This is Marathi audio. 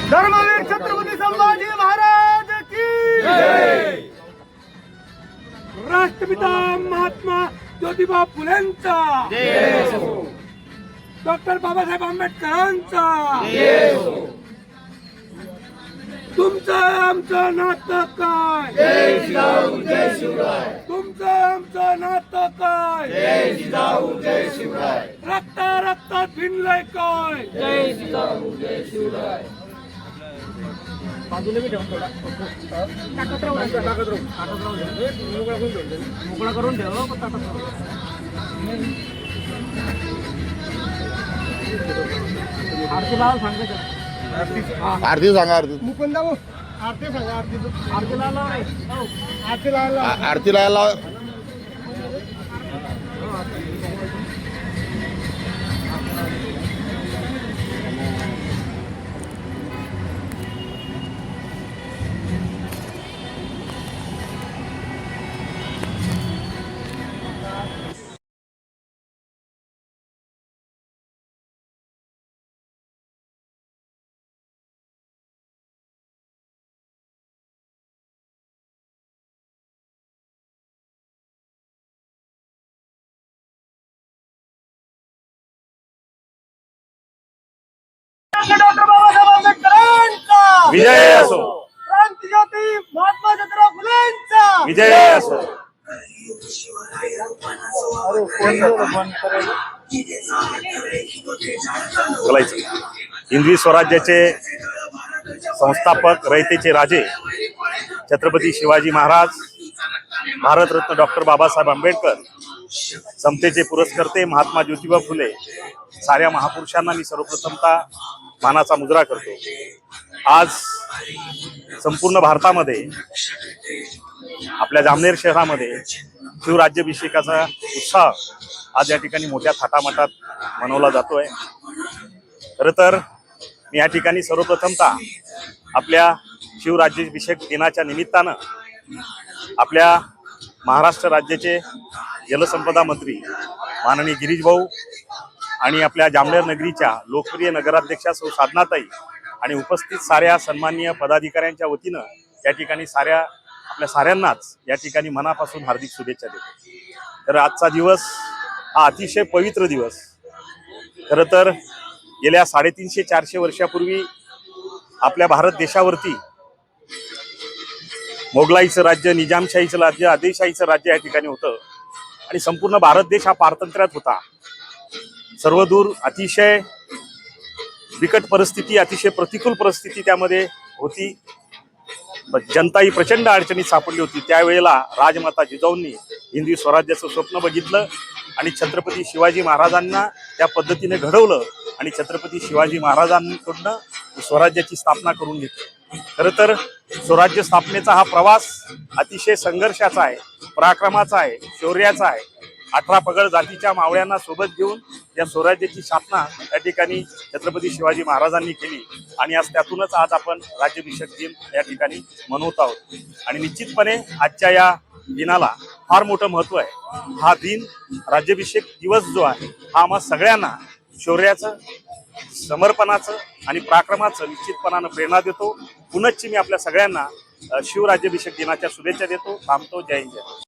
धर्मवीर छत्रपती संभाजी महाराज की जय। राष्ट्रपिता महात्मा ज्योतिबा फुलेंचा जय हो। डॉक्टर बाबासाहेब आंबेडकरांचा जय हो। तुमचं आमचं नातं काय? जय जिजाऊ जय शिवराय। तुमचं आमचं नातं काय? जय जिजाऊ जय शिवराय। रक्तात भिनलंय काय? जय जिजाऊ जय शिवराय। बाजूला मी ठेवून थोडा मोकळा करून ठेव। आरती लावा सांगायचं। आरती सांगा। आरती मुकुंदा आरती सांगा। आरती लावा। आरती लावा। डॉक्टर बाबासाहेब आंबेडकरांचा विजय असो। क्रांतिज्योती महात्मा ज्योतिराव फुलेंचा विजय असो। बोलायचं हिंदवी स्वराज्याचे संस्थापक रयतेचे राजे छत्रपती शिवाजी महाराज, भारतरत्न डॉक्टर बाबासाहेब आंबेडकर, समतेचे पुरस्कर्ते महात्मा ज्योतिबा फुले, साऱ्या महापुरुषांना मी सर्वप्रथमतः मानाचा मुजरा करतो। आज संपूर्ण भारतामध्ये आपल्या जामनेर शहरामध्ये शिवराज्याभिषेकाचा उत्साह आज या ठिकाणी मोठ्या थाटामाटात मनवला जातोय। खरं तर मी या ठिकाणी सर्वप्रथमतः आपल्या शिवराज्याभिषेक दिनाच्या निमित्तानं आपल्या महाराष्ट्र राज्याचे जलसंपदा मंत्री माननीय गिरीश भाऊ आणि आपल्या जामनेर नगरीच्या लोकप्रिय नगराध्यक्षा सौ साधनाताई आणि उपस्थित साऱ्या सन्माननीय पदाधिकाऱ्यांच्या वतीनं या ठिकाणी आपल्या साऱ्यांनाच या ठिकाणी मनापासून हार्दिक शुभेच्छा देतो। तर आजचा दिवस हा अतिशय पवित्र दिवस। खरं तर गेल्या 350-400 वर्षापूर्वी आपल्या भारत देशावरती मोगलाईचं राज्य, निजामशाहीचं राज्य, आदिलशाहीचं राज्य या ठिकाणी होतं आणि संपूर्ण भारत देश हा पारतंत्र्यात होता। सर्वदूर अतिशय बिकट परिस्थिती, अतिशय प्रतिकूल परिस्थिती त्यामध्ये होती। जनता ही प्रचंड अडचणीत सापडली होती। त्यावेळेला राजमाता जिजाऊंनी हिंदवी स्वराज्याचं स्वप्न बघितलं आणि छत्रपती शिवाजी महाराजांना त्या पद्धतीने घडवलं आणि छत्रपती शिवाजी महाराजांकडून स्वराज्याची स्थापना करून घेतली। खरं तर स्वराज्य स्थापनेचा हा प्रवास अतिशय संघर्षाचा आहे, पराक्रमाचा आहे, शौर्याचा आहे। 18 पगड जातीच्या मावळ्यांना सोबत घेऊन या स्वराज्याची स्थापना या ठिकाणी छत्रपती शिवाजी महाराजांनी केली आणि आज त्यातूनच आज आपण राज्याभिषेक दिन या ठिकाणी मनवत आहोत। आणि निश्चितपणे आजच्या या दिनाला फार मोठं महत्त्व आहे। हा दिन राज्याभिषेक दिवस जो आहे हा आम्हा सगळ्यांना शौर्याचं, समर्पणाचं आणि पराक्रमाचं निश्चितपणानं प्रेरणा देतो। पुनश्च मी आपल्या सगळ्यांना शिवराज्याभिषेक दिनाच्या शुभेच्छा देतो। थांबतो। जय हिंद।